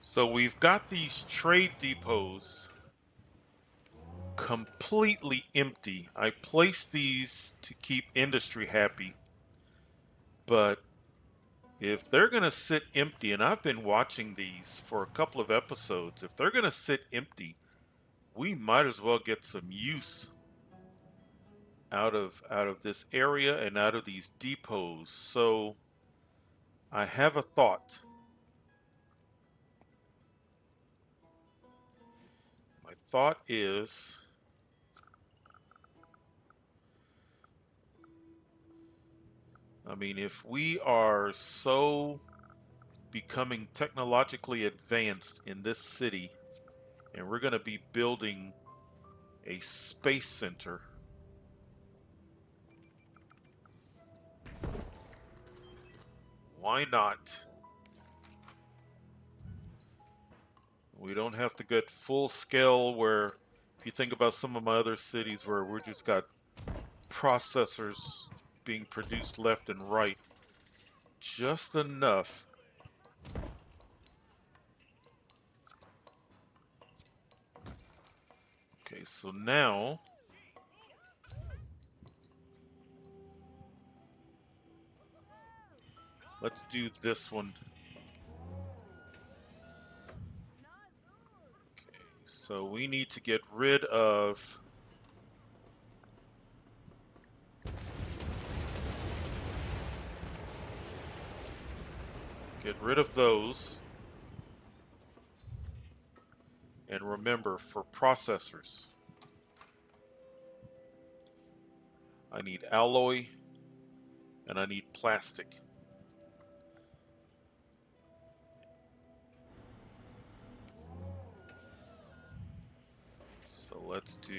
So we've got these trade depots completely empty. I placed these to keep industry happy, but if they're going to sit empty, and I've been watching these for a couple of episodes, if they're going to sit empty, we might as well get some use out of this area and out of these depots. So I have a thought. My thought is, I mean, if we are so becoming technologically advanced in this city and we're going to be building a space center, why not? We don't have to get full scale where if you think about some of my other cities where we're just got processors being produced left and right, just enough. Okay, so now let's do this one. Okay, so we need to get rid of those. And remember, for processors, I need alloy and I need plastic. So let's do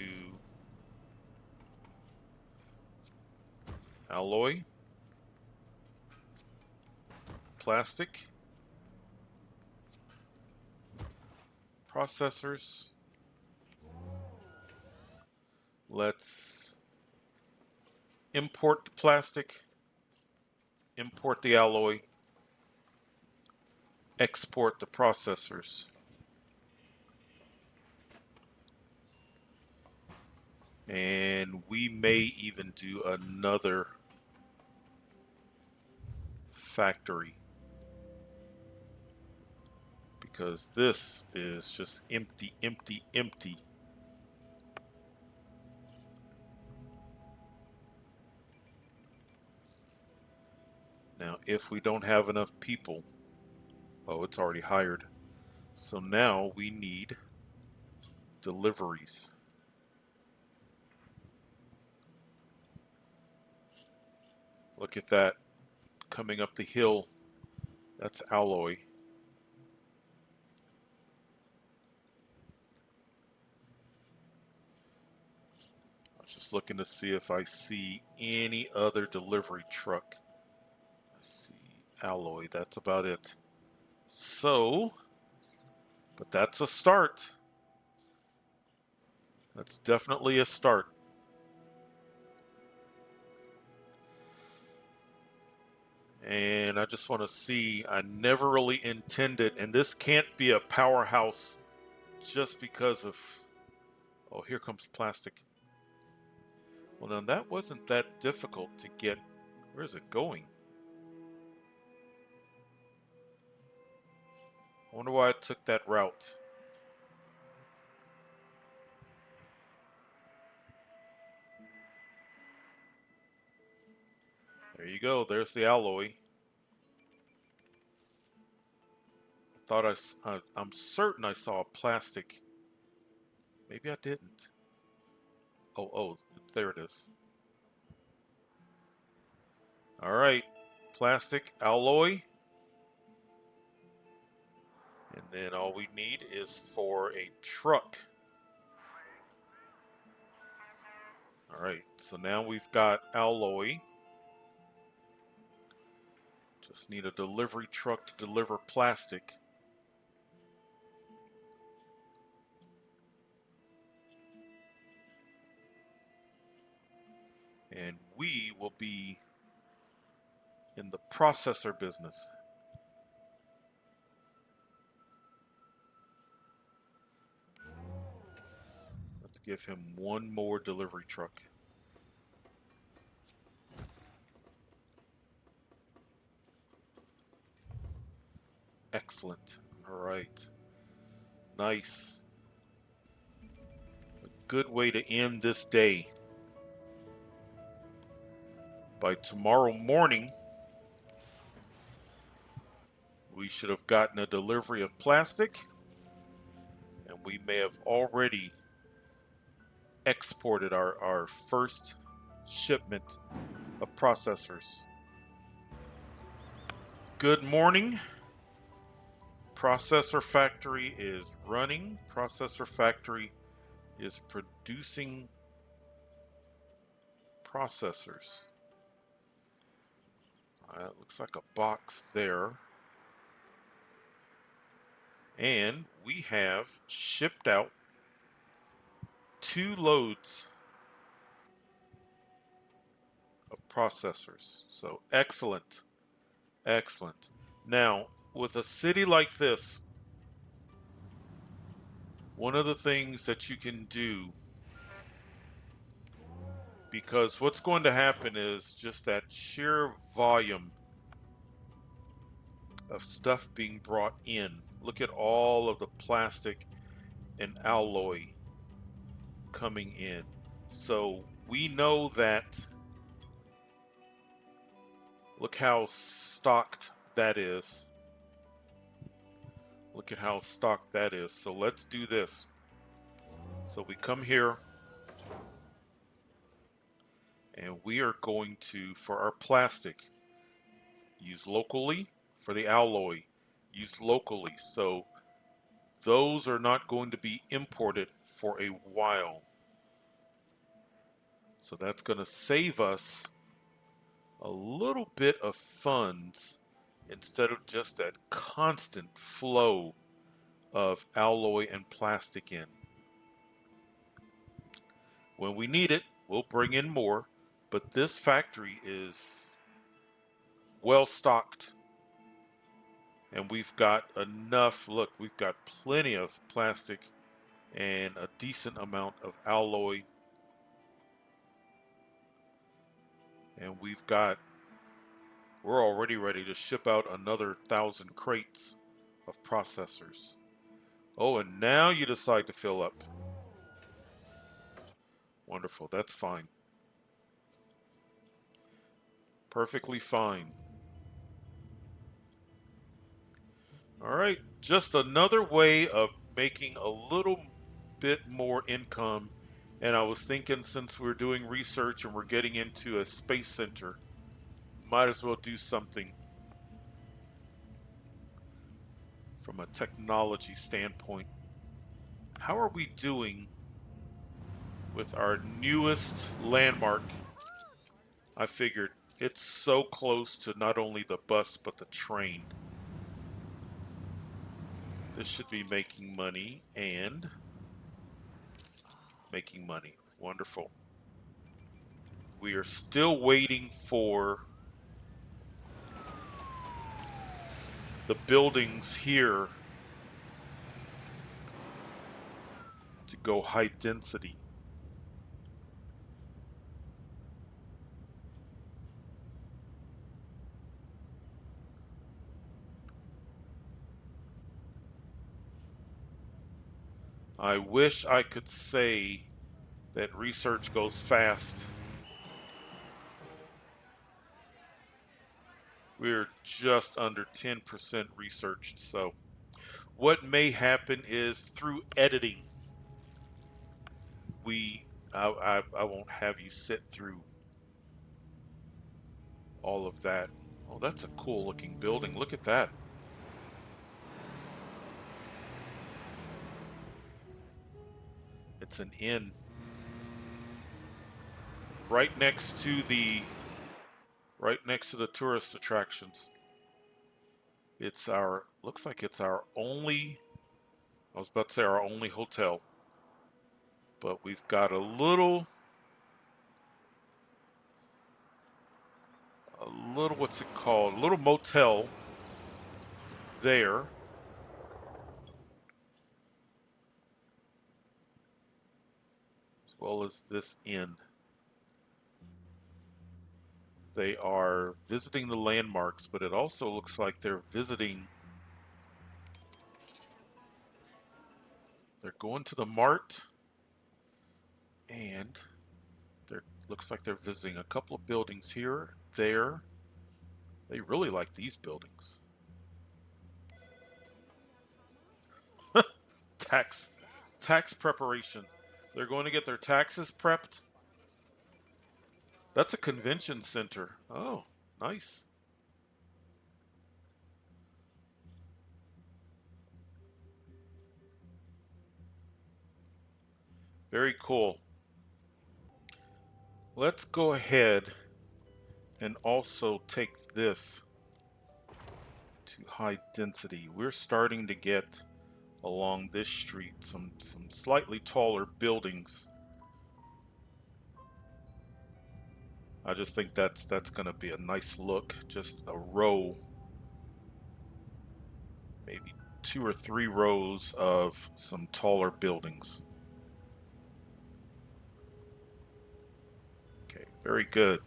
alloy, plastic, processors. Let's import the plastic, import the alloy, export the processors. And we may even do another factory because this is just empty, empty, empty. Now, if we don't have enough people, oh, it's already hired. So now we need deliveries. Look at that coming up the hill. That's alloy. I was just looking to see if I see any other delivery truck. I see alloy. That's about it. So, but that's a start. That's definitely a start. And I just want to see, I never really intended, and this can't be a powerhouse just because of, oh, here comes plastic. Well, now that wasn't that difficult to get. Where is it going? I wonder why it took that route. There you go. There's the alloy. I'm certain I saw a plastic. Maybe I didn't. Oh, there it is. All right, plastic alloy. And then all we need is for a truck. All right, so now we've got alloy. Just need a delivery truck to deliver plastic. And we will be in the processor business. Give him one more delivery truck. Excellent. All right. Nice. A good way to end this day. By tomorrow morning, we should have gotten a delivery of plastic, and we may have already exported our first shipment of processors. Good morning. Processor factory is running. Processor factory is producing processors. Looks like a box there. And we have shipped out 2 loads of processors. So excellent. Excellent. Now, with a city like this, one of the things that you can do, because what's going to happen is just that sheer volume of stuff being brought in. Look at all of the plastic and alloy coming in. So we know that, look how stocked that is. Look at how stocked that is. So let's do this. So we come here and we are going to, for our plastic, use locally. For the alloy, use locally. So those are not going to be imported for a while. So that's going to save us a little bit of funds instead of just that constant flow of alloy and plastic in. When we need it, we'll bring in more, but this factory is well stocked. And we've got enough, look, we've got plenty of plastic and a decent amount of alloy. And we're already ready to ship out another 1,000 crates of processors. Oh, and now you decide to fill up. Wonderful, that's fine. Perfectly fine. All right, just another way of making a little bit more income. And I was thinking, since we're doing research and we're getting into a space center, might as well do something from a technology standpoint. How are we doing with our newest landmark? I figured it's so close to not only the bus but the train. This should be making money and making money. Wonderful. We are still waiting for the buildings here to go high density. I wish I could say that research goes fast. We're just under 10% researched. So what may happen is through editing, I won't have you sit through all of that. Oh, that's a cool looking building. Look at that. It's an inn right next to the tourist attractions. It's our, looks like it's our only, I was about to say our only hotel, but we've got a little, what's it called? A little motel there. as well as this inn. They are visiting the landmarks, but it also looks like they're going to the mart, and looks like they're visiting a couple of buildings here, there. They really like these buildings. Tax tax preparation. They're going to get their taxes prepped. That's a convention center. Oh, nice. Very cool. Let's go ahead and also take this to high density. We're starting to get along this street some slightly taller buildings. I just think that's going to be a nice look. Just a row, maybe 2 or 3 rows of some taller buildings. Okay, very good.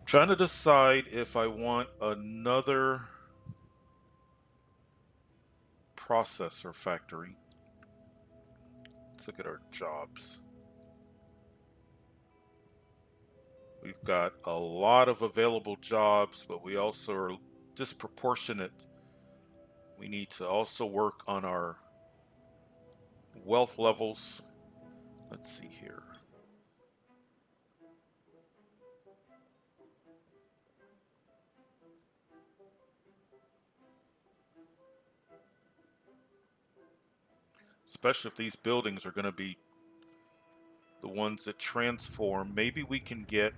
Trying to decide if I want another processor factory. Let's look at our jobs. We've got a lot of available jobs, but we also are disproportionate. We need to also work on our wealth levels. Let's see here. Especially if these buildings are going to be the ones that transform. Maybe we can get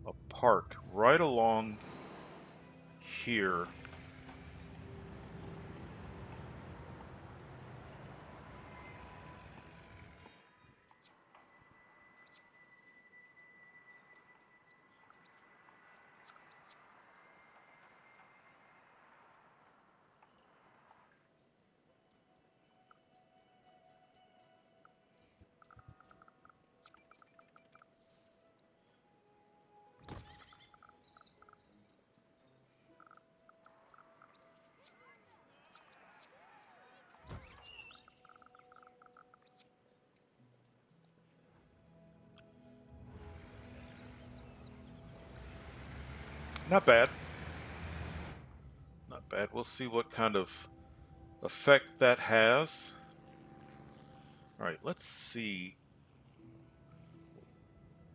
a park right along here. Not bad. Not bad. We'll see what kind of effect that has. All right, let's see.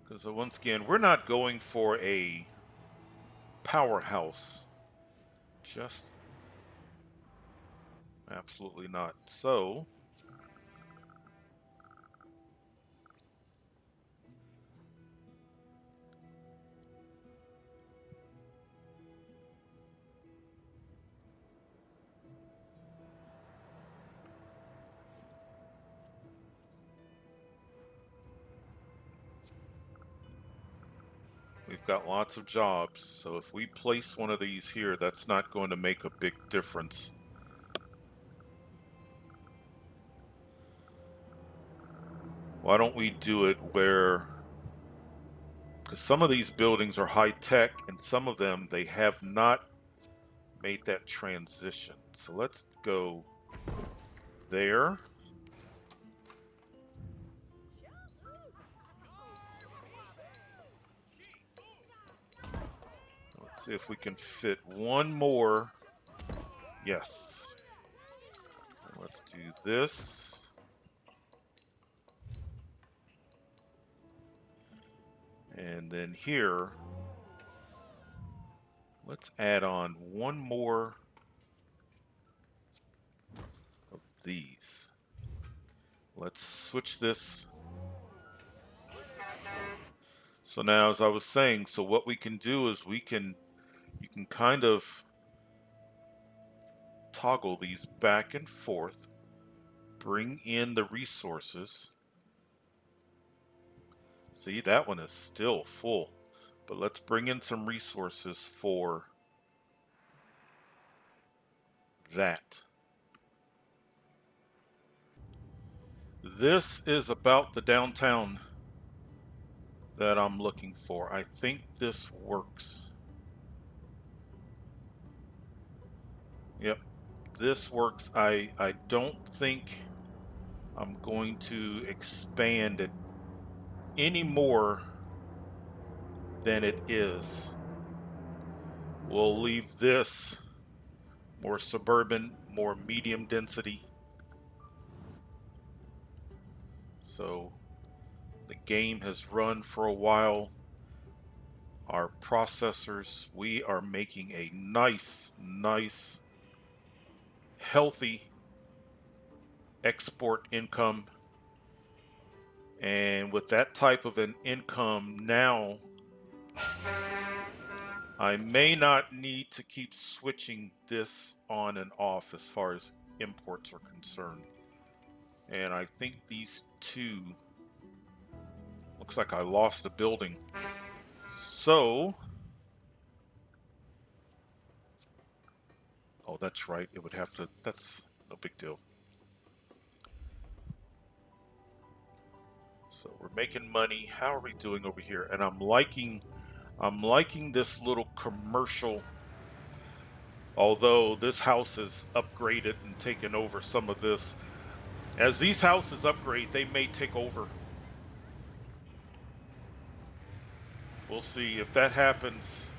Because once again, we're not going for a powerhouse. Just absolutely not. So, we've got lots of jobs. So if we place one of these here, that's not going to make a big difference. Why don't we do it where, because some of these buildings are high tech and some of them, they have not made that transition. So let's go there. Let's see if we can fit one more. Yes. Let's do this. And then here, let's add on one more of these. Let's switch this. So now, as I was saying, so what we can do is you can kind of toggle these back and forth, bring in the resources. See, that one is still full, but let's bring in some resources for that. This is about the downtown that I'm looking for. I think this works. Yep, this works. I don't think I'm going to expand it any more than it is. We'll leave this more suburban, more medium density. So the game has run for a while. Our processors, we are making a nice, healthy export income. And with that type of an income now, I may not need to keep switching this on and off as far as imports are concerned. And I think these two, looks like I lost a building. So, oh, that's right. It would have to, that's no big deal. So we're making money. How are we doing over here? And I'm liking this little commercial. Although this house is upgraded and taken over some of this. As these houses upgrade, they may take over. We'll see. If that happens,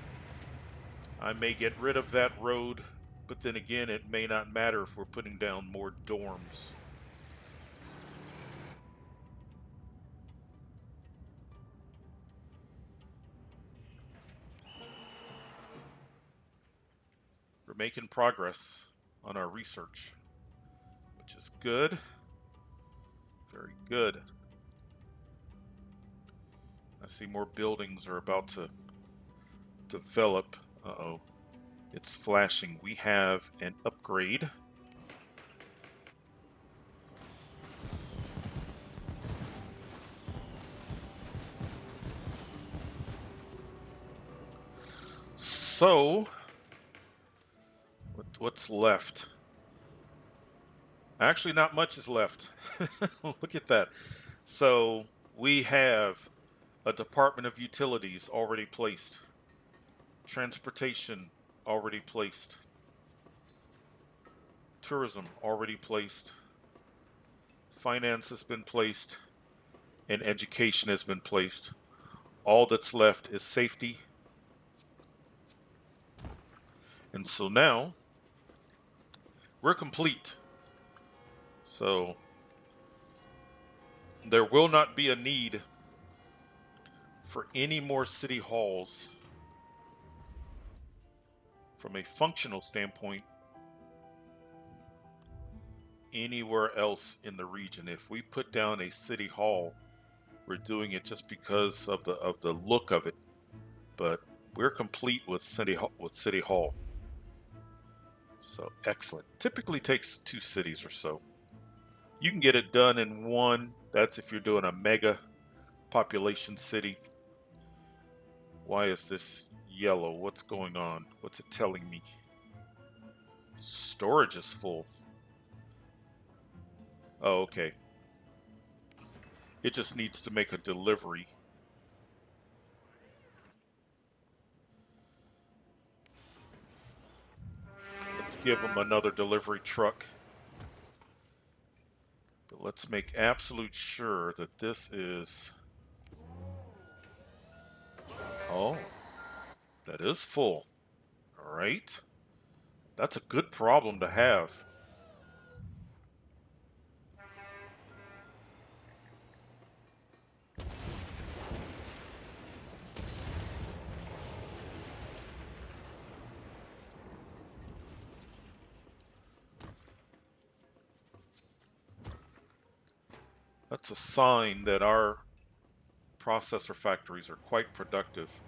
I may get rid of that road. But then again, it may not matter if we're putting down more dorms. We're making progress on our research, which is good. Very good. I see more buildings are about to develop. Uh-oh. It's flashing. We have an upgrade. So, what's left? Actually, not much is left. Look at that. So, we have a Department of Utilities already placed. Transportation already placed. Tourism already placed. Finance has been placed. And education has been placed. All that's left is safety. And so now we're complete. So there will not be a need for any more city halls from a functional standpoint anywhere else in the region. If we put down a city hall, we're doing it just because of the look of it. But we're complete with city hall. So excellent. Typically takes 2 cities or so. You can get it done in one. That's if you're doing a mega population city. Why is this yellow? What's going on? What's it telling me? Storage is full. Oh, okay. It just needs to make a delivery. Let's give them another delivery truck. But let's make absolute sure that this is... Oh, that is full. All right. That's a good problem to have. That's a sign that our processor factories are quite productive.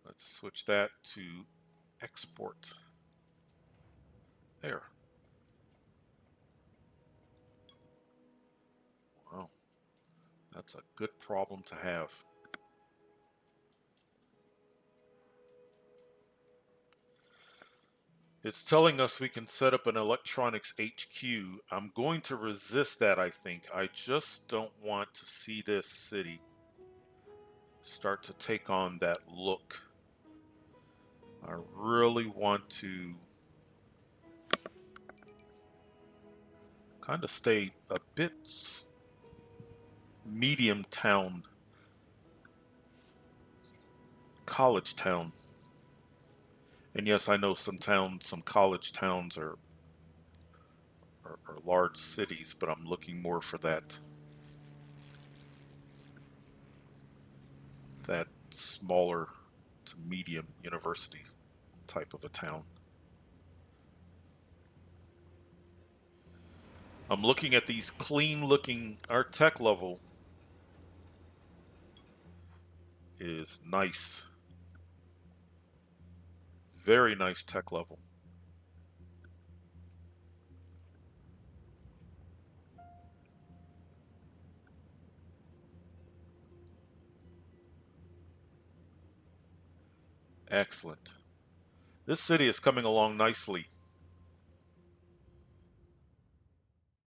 Let's switch that to export. There. Wow. That's a good problem to have. It's telling us we can set up an electronics HQ. I'm going to resist that, I think. I just don't want to see this city start to take on that look. I really want to kind of stay a bit medium town, college town. And yes, I know some towns, some college towns are large cities, but I'm looking more for that smaller to medium university type of a town. I'm looking at these clean looking, our tech level is nice. Very nice tech level. Excellent. This city is coming along nicely.